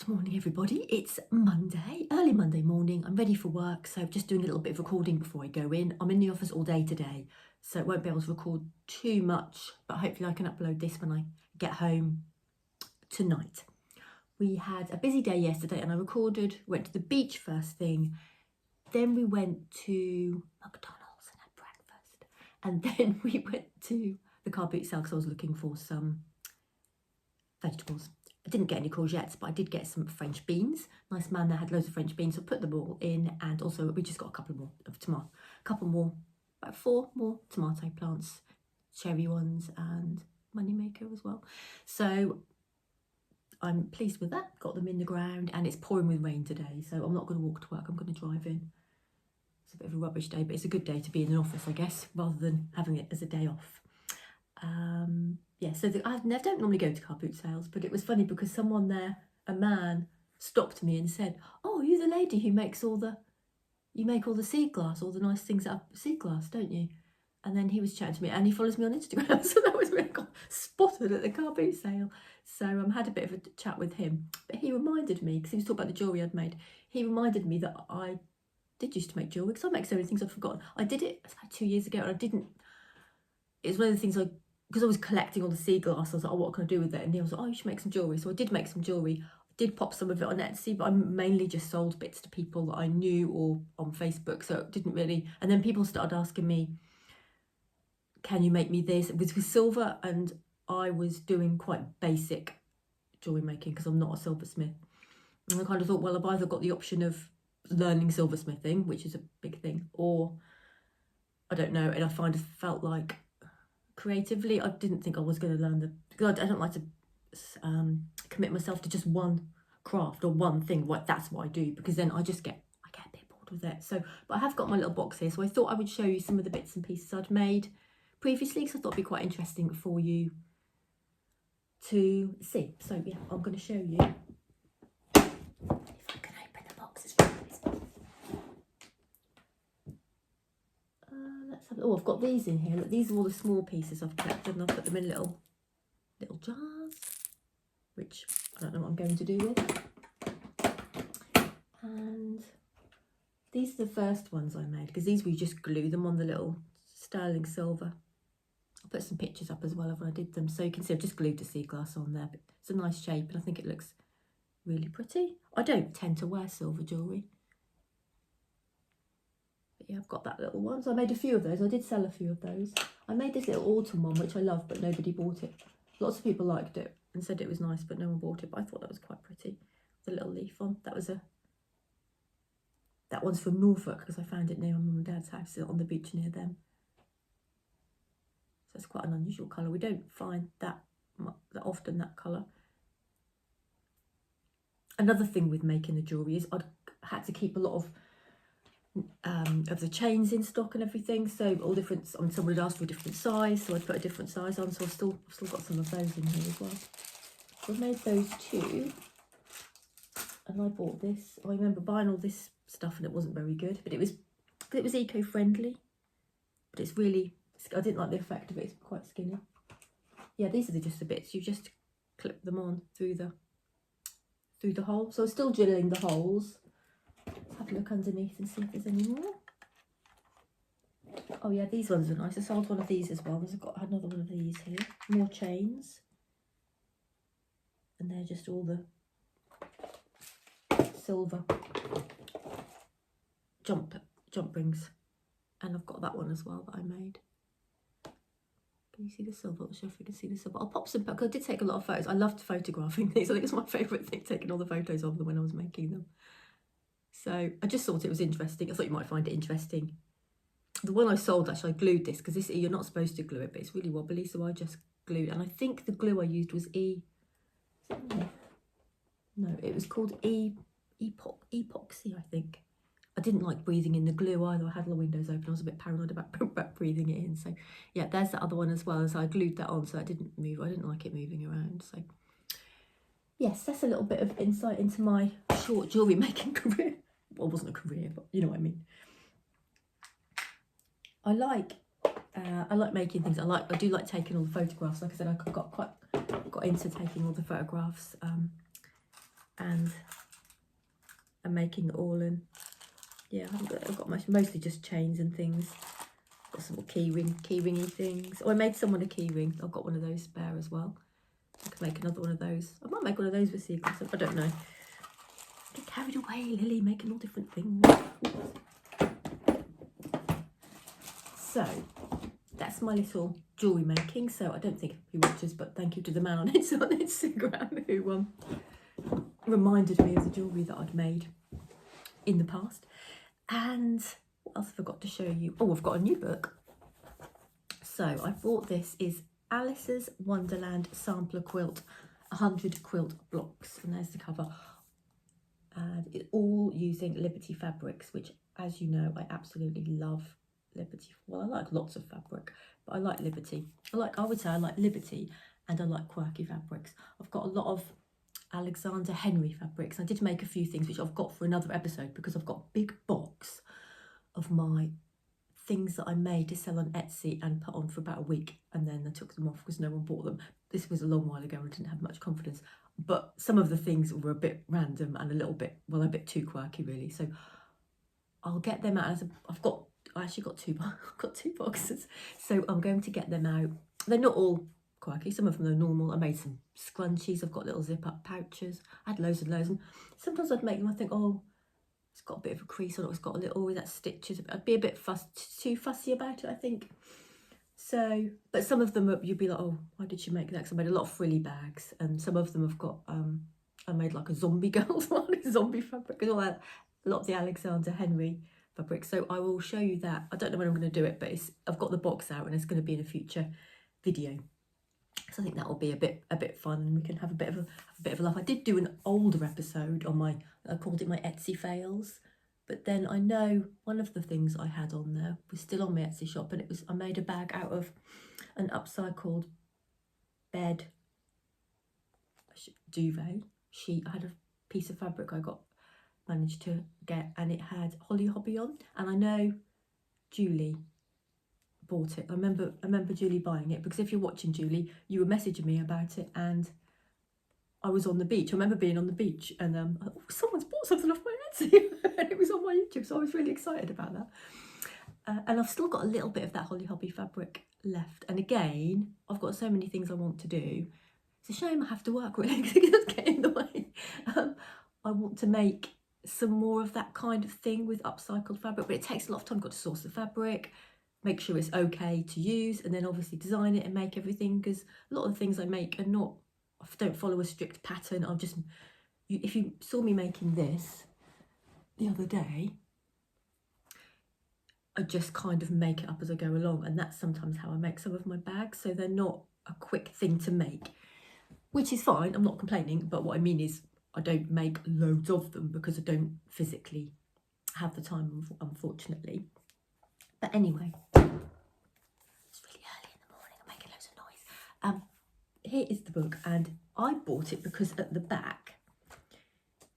Good morning everybody, it's Monday, early Monday morning. I'm ready for work, so just doing a little bit of recording before I go in. I'm in the office all day today, so won't be able to record too much, but hopefully I can upload this when I get home tonight. We had a busy day yesterday and I recorded, went to the beach first thing, then we went to McDonald's and had breakfast, and then we went to the car boot sale because I was looking for some vegetables. I didn't get any courgettes, but I did get some French beans. Nice man there had loads of French beans, so I put them all in, and also we just got a couple more of tomato, about 4 more tomato plants, cherry ones, and moneymaker as well. So I'm pleased with that. Got them in the ground, and it's pouring with rain today, so I'm not going to walk to work. I'm going to drive in. It's a bit of a rubbish day, but it's a good day to be in an office, I guess, rather than having it as a day off. Yeah, so I don't normally go to car boot sales, but it was funny because someone there, a man, stopped me and said, "Oh, you're the lady who makes you make all the sea glass, all the nice things out of sea glass, don't you?" And then he was chatting to me, and he follows me on Instagram, so that was when I got spotted at the car boot sale. So I had a bit of a chat with him, but he reminded me, because he was talking about the jewellery I'd made, he reminded me that I did used to make jewellery, because I make so many things I've forgotten. I did it about 2 years ago, and I didn't, it was one of the things because I was collecting all the sea glass, I was like, "Oh, what can I do with it?" And he was like, "Oh, you should make some jewellery." So I did make some jewellery. I did pop some of it on Etsy, but I mainly just sold bits to people that I knew or on Facebook. So it didn't really, and then people started asking me, "Can you make me this?" It was with silver, and I was doing quite basic jewellery making because I'm not a silversmith. And I kind of thought, well, I've either got the option of learning silversmithing, which is a big thing, or I don't know. And I felt like creatively, I didn't think I was going to learn because I don't like to commit myself to just one craft or one thing. Like, that's what I do, because then I get a bit bored with it. So, but I have got my little box here, so I thought I would show you some of the bits and pieces I'd made previously, because I thought it'd be quite interesting for you to see. So yeah, I'm going to show you. If I can open the boxes. Let's have. Oh, I've got these in here. Look, these are all the small pieces I've collected, and I've put them in little jars, which I don't know what I'm going to do with. And these are the first ones I made, because these we just glue them on the little sterling silver. I'll put some pictures up as well of when I did them, so you can see I've just glued the sea glass on there. But it's a nice shape, and I think it looks really pretty. I don't tend to wear silver jewellery. But yeah, I've got that little one. So I made a few of those. I did sell a few of those. I made this little autumn one, which I love, but nobody bought it. Lots of people liked it and said it was nice, but no one bought it. But I thought that was quite pretty. The little leaf on. That one's from Norfolk, because I found it near my mum and dad's house on the beach near them. So it's quite an unusual colour. We don't find that often, that colour. Another thing with making the jewellery is I had to keep a lot of the chains in stock and everything, so all different. Someone had asked for a different size, so I'd put a different size on. So I've still got some of those in here as well. So I made those two, and I bought this. I remember buying all this stuff, and it wasn't very good, but it was eco-friendly. But it's really, I didn't like the effect of it. It's quite skinny. Yeah, these are just the bits. You just clip them on through the hole. So I'm still drilling the holes. Have a look underneath and see if there's any more. Oh yeah, these ones are nice. I sold one of these as well. I've got another one of these here. More chains. And they're just all the silver jump rings. And I've got that one as well that I made. Can you see the silver? I'm not sure if you can see the silver. I'll pop some, because I did take a lot of photos. I loved photographing these. I think it's my favourite thing, taking all the photos of them when I was making them. So I just thought it was interesting. I thought you might find it interesting. The one I sold, actually, I glued this, because this, you're not supposed to glue it, but it's really wobbly, so I just glued. And I think the glue I used was no, it was called epoxy, I think. I didn't like breathing in the glue either. I had all the windows open. I was a bit paranoid about breathing it in. So yeah, there's the other one as well. So I glued that on so it didn't move. I didn't like it moving around. So yes, that's a little bit of insight into my short jewellery making career. Well, it wasn't a career, but you know what I mean. I like making things. I do like taking all the photographs. Like I said, I got into taking all the photographs and I'm making it all in. Yeah, I've got much, mostly just chains and things. Got some key ringy things. Oh, I made someone a key ring. I've got one of those spare as well. I could make another one of those. I might make one of those with sequins. I don't know. Get carried away, Lily, making all different things. So that's my little jewellery making. So I don't think he watches, but thank you to the man on Instagram who reminded me of the jewellery that I'd made in the past. And what else have I got to show you? Oh, I've got a new book. So I bought this is Alice's Wonderland Sampler Quilt, 100 quilt blocks, and there's the cover. And it's all using Liberty fabrics, which, as you know, I absolutely love Liberty. Well, I like lots of fabric, but I like Liberty. I would say I like Liberty, and I like quirky fabrics. I've got a lot of Alexander Henry fabrics. I did make a few things which I've got for another episode, because I've got a big box of my things that I made to sell on Etsy and put on for about a week, and then I took them off because no one bought them. This was a long while ago and I didn't have much confidence, but some of the things were a bit random and a little bit, well, a bit too quirky really. So I'll get them out as I actually got two boxes, so I'm going to get them out. They're not all quirky, some of them are normal. I made some scrunchies, I've got little zip up pouches, I had loads and loads, and sometimes I'd make them, I think, oh, it's got a bit of a crease on it, it's got a little, that stitches. I'd be a bit too fussy about it, I think. So, but some of them you'd be like, oh, why did she make that? Because I made a lot of frilly bags, and some of them have got, I made like a zombie girls one, zombie fabric, and all that, a lot of the Alexander Henry fabric. So I will show you that. I don't know when I'm going to do it, but I've got the box out and it's going to be in a future video. So I think that will be a bit fun, and we can have a bit of a laugh. I did do an older episode on I called it my Etsy fails, but then I know one of the things I had on there was still on my Etsy shop, and I made a bag out of an upcycled bed duvet sheet. I had a piece of fabric I managed to get, and it had Holly Hobby on, and I know Julie bought it. I remember Julie buying it, because if you're watching, Julie, you were messaging me about it, and I was on the beach. I remember being on the beach and oh, someone's bought something off my Etsy and it was on my YouTube, so I was really excited about that. And I've still got a little bit of that Holly Hobby fabric left, and again, I've got so many things I want to do. It's a shame I have to work really, because it does get in the way. I want to make some more of that kind of thing with upcycled fabric, but it takes a lot of time. I've got to source the fabric, make sure it's okay to use, and then obviously design it and make everything, because a lot of the things I make are not, I don't follow a strict pattern. If you saw me making this the other day, I just kind of make it up as I go along, and that's sometimes how I make some of my bags. So they're not a quick thing to make, which is fine, I'm not complaining, but what I mean is I don't make loads of them because I don't physically have the time, unfortunately. But anyway, it's really early in the morning, I'm making loads of noise. Here is the book, and I bought it because at the back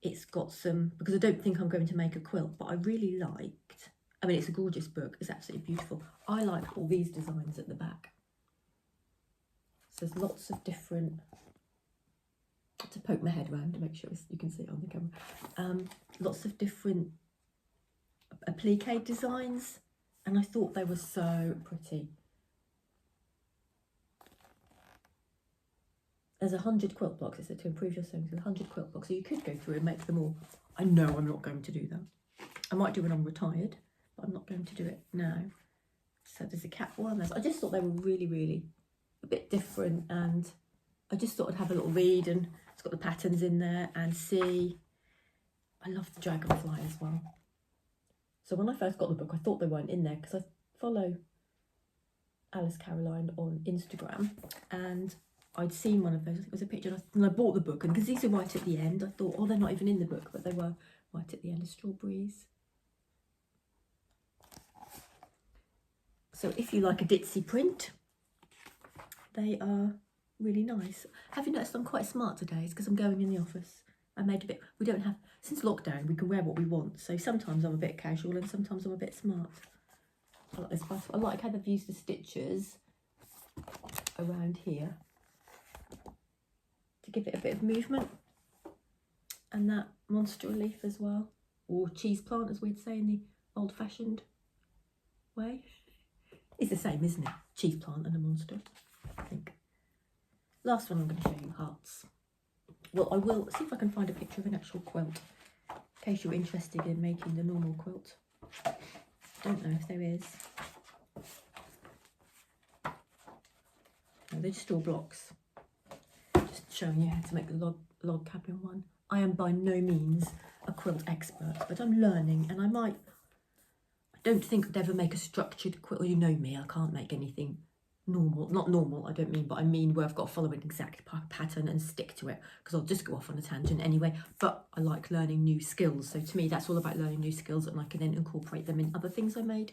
it's got some, because I don't think I'm going to make a quilt, but I really liked, I mean, it's a gorgeous book, it's absolutely beautiful. I like all these designs at the back. So there's lots of different, to poke my head around to make sure you can see it on the camera, lots of different applique designs, and I thought they were so pretty. There's 100 quilt blocks, it said, to improve your sewing. There's 100 quilt blocks, so you could go through and make them all. I know I'm not going to do that. I might do when I'm retired, but I'm not going to do it now. So there's a cat one. I just thought they were really, really a bit different, and I just thought I'd have a little read, and it's got the patterns in there, and see. I love the dragonfly as well. So when I first got the book, I thought they weren't in there, because I follow Alice Caroline on Instagram, and I'd seen one of those. It was a picture, and I bought the book, and because these are right at the end, I thought, oh, they're not even in the book, but they were right at the end. Of strawberries. So if you like a ditzy print, they are really nice. Have you noticed I'm quite smart today? It's because I'm going in the office. I made a bit, we don't have, since lockdown, we can wear what we want. So sometimes I'm a bit casual and sometimes I'm a bit smart. I like this button. I like how they've used the stitches around here to give it a bit of movement. and that monster leaf as well, or cheese plant as we'd say in the old-fashioned way. It's the same, isn't it? Cheese plant and a monster, I think. Last one I'm going to show you, hearts. Well, I will see if I can find a picture of an actual quilt, in case you're interested in making the normal quilt. Don't know if there is. No, they're just all blocks. Just showing you how to make the log cabin one. I am by no means a quilt expert, but I'm learning, and I don't think I'd ever make a structured quilt. Well, you know me, I can't make anything normal. Not normal, I don't mean, but I mean where I've got to follow an exact pattern and stick to it, because I'll just go off on a tangent anyway. But I like learning new skills, so to me that's all about learning new skills, and I can then incorporate them in other things I made.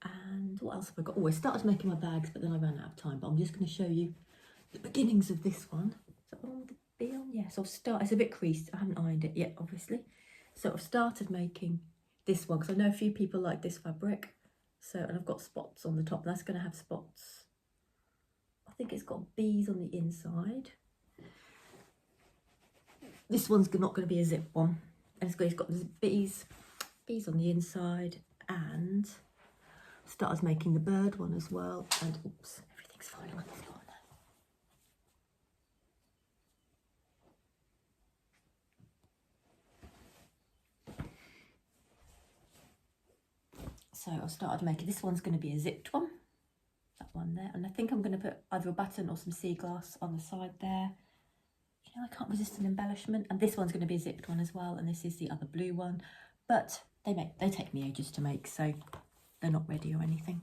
And what else have I got? Oh, I started making my bags, but then I ran out of time. But I'm just going to show you the beginnings of this one. Is that what I'm going to be on? Yes, I'll start. It's a bit creased. I haven't ironed it yet, obviously. So I've started making this one, because I know a few people like this fabric. So, and I've got spots on the top. That's going to have spots. I think it's got bees on the inside. This one's not going to be a zip one. And it's got bees on the inside, and started making the bird one as well. And oops, everything's falling on the floor now. So I started making, this one's going to be a zipped one, that one there, and I think I'm going to put either a button or some sea glass on the side there. You know, I can't resist an embellishment. And this one's going to be a zipped one as well, and this is the other blue one, but they take me ages to make, so they're not ready or anything.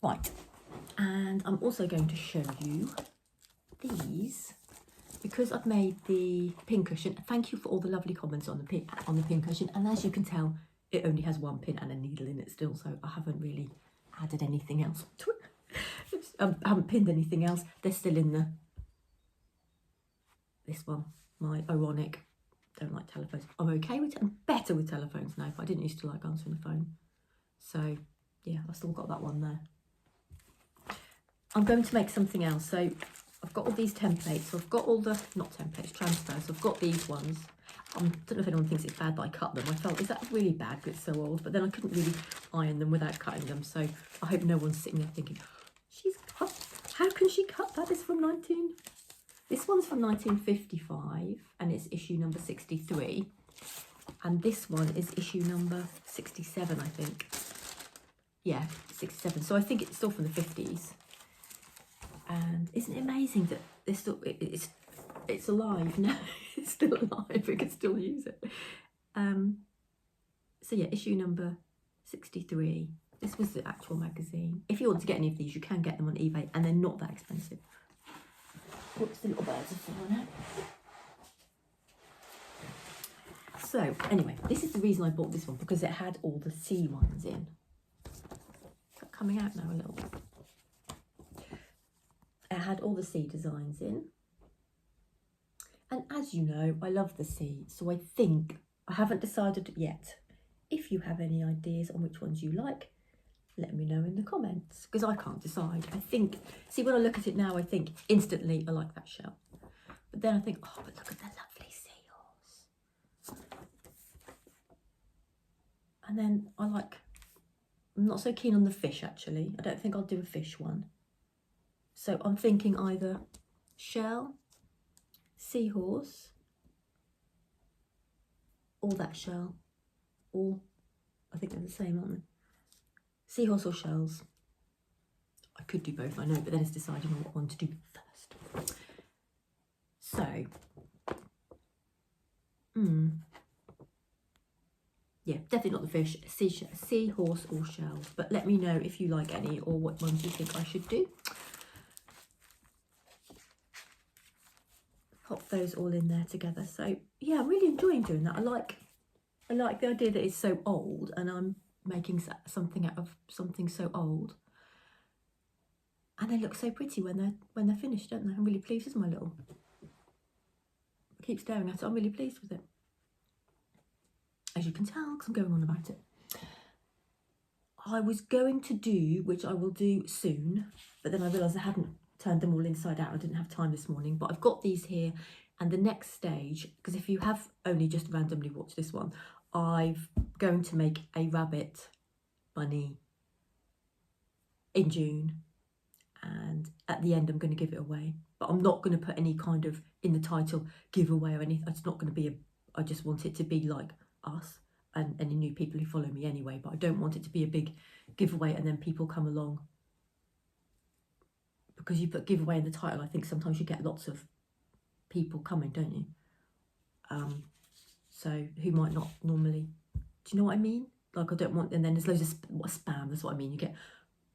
Right, and I'm also going to show you these, because I've made the pin cushion. Thank you for all the lovely comments on the pin cushion, and as you can tell, it only has one pin and a needle in it still, so I haven't really added anything else to it. I haven't pinned anything else. They're still in this one, my ironic, don't like telephones. I'm okay with I'm better with telephones now, but I didn't used to like answering the phone. So yeah, I've still got that one there. I'm going to make something else. So I've got all these templates. So I've got all the, not templates, transfers. So I've got these ones. I don't know if anyone thinks it's bad that I cut them. I felt, is that really bad because it's so old? But then I couldn't really iron them without cutting them. So I hope no one's sitting there thinking, she's cut, how can she cut that? It's from this one's from 1955 and it's issue number 63. And this one is issue number 67, I think. Yeah, 67. So I think it's still from the 50s. And isn't it amazing that this still, it's alive now? It's still alive, we can still use it. So yeah, issue number 63. This was the actual magazine. If you want to get any of these, you can get them on eBay, and they're not that expensive. Whoops, the little birds are falling out. So anyway, this is the reason I bought this one, because it had all the sea ones in. Is that coming out now a little bit? It had all the sea designs in. And as you know, I love the sea, so I think, I haven't decided yet. If you have any ideas on which ones you like, let me know in the comments, because I can't decide. I think, see, when I look at it now, I think instantly I like that shell. But then I think, oh, but look at the lovely seahorse. And then I'm not so keen on the fish, actually. I don't think I'll do a fish one. So I'm thinking either shell, seahorse, or that shell. All, I think they're the same, aren't they? Seahorse or shells. I could do both, I know, but then it's deciding on what one to do first. So, yeah, definitely not the fish. Seahorse or shells. But let me know if you like any or what ones you think I should do. Pop those all in there together. So yeah, I'm really enjoying doing that. I like the idea that it's so old and I'm making something out of something so old, and they look so pretty when they're finished, don't they? I'm really pleased with my little, I keep staring at it. I'm really pleased with it, as you can tell, because I'm going on about it. I was going to do, which I will do soon, but then I realised I hadn't turned them all inside out. I didn't have time this morning, but I've got these here. And the next stage, because if you have only just randomly watched this one, I'm going to make a rabbit bunny in June, and at the end I'm going to give it away, but I'm not going to put any kind of in the title giveaway or anything. It's not going to be I just want it to be like us and any new people who follow me anyway, but I don't want it to be a big giveaway and then people come along, because you put giveaway in the title. I think sometimes you get lots of people coming, don't you? So who might not normally, do you know what I mean? Like I don't want, and then there's loads of spam, that's what I mean. You get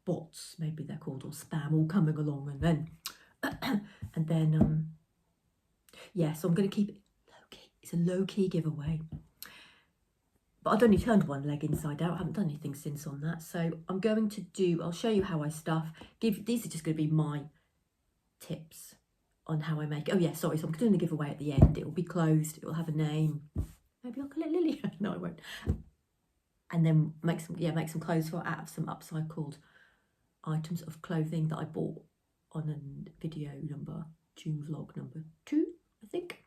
bots, maybe they're called, or spam, all coming along, and then and then yeah, so I'm going to keep it low key. It's a low key giveaway, but I've only turned one leg inside out. I haven't done anything since on that. So I'm going to do, I'll show you how I stuff. These are just going to be my tips on how I make it. Oh yeah, sorry, so I'm doing the giveaway at the end. It will be closed, it will have a name. Maybe I'll call it Lily. No, I won't. And then make some clothes out of some upcycled items of clothing that I bought on a video number, June vlog number 2, I think.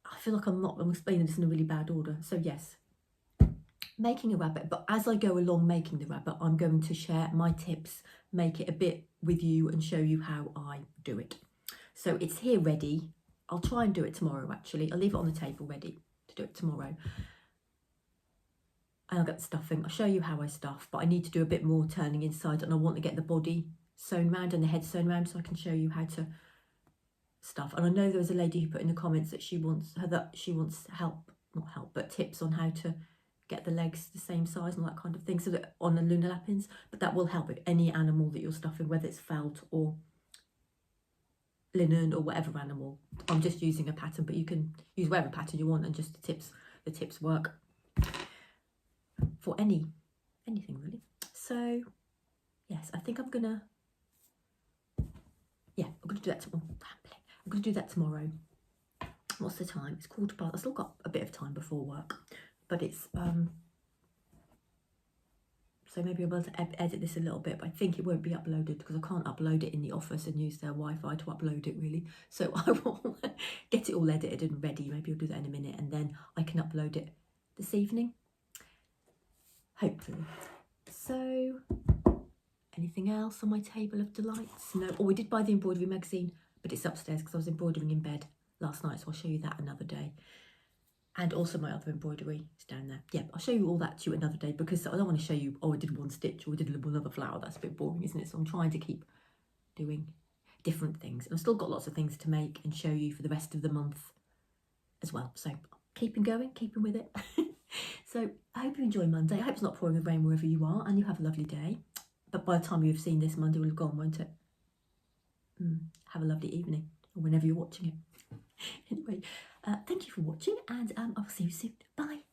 I feel like I'm explaining this in a really bad order. So yes, making a rabbit, but as I go along making the rabbit, I'm going to share my tips, make it a bit with you and show you how I do it. So it's here ready. I'll try and do it tomorrow actually. I'll leave it on the table ready to do it tomorrow. And I'll get the stuffing. I'll show you how I stuff, but I need to do a bit more turning inside, and I want to get the body sewn round and the head sewn round so I can show you how to stuff. And I know there was a lady who put in the comments that she wants help, not help, but tips on how to get the legs the same size and all that kind of thing, so that on the lunar lapins. But that will help with any animal that you're stuffing, whether it's felt or linen or whatever animal. I'm just using a pattern, but you can use whatever pattern you want, and just the tips work for anything really. So yes, I think I'm gonna do that tomorrow. I'm gonna do that tomorrow. What's the time? It's 15:15. I've still got a bit of time before work, but it's so maybe I'll be able to edit this a little bit, but I think it won't be uploaded because I can't upload it in the office and use their Wi-Fi to upload it really. So I will get it all edited and ready. Maybe I'll do that in a minute, and then I can upload it this evening, hopefully. So anything else on my table of delights? No. Oh, we did buy the embroidery magazine, but it's upstairs because I was embroidering in bed last night, so I'll show you that another day. And also my other embroidery is down there. Yeah, I'll show you all that to you another day, because I don't want to show you, oh, I did one stitch or I did another flower. That's a bit boring, isn't it? So I'm trying to keep doing different things. And I've still got lots of things to make and show you for the rest of the month as well. So keeping going, keeping with it. So I hope you enjoy Monday. I hope it's not pouring with rain wherever you are, and you have a lovely day. But by the time you've seen this, Monday will have gone, won't it? Have a lovely evening, or whenever you're watching it. Anyway, thank you for watching, and I'll see you soon. Bye.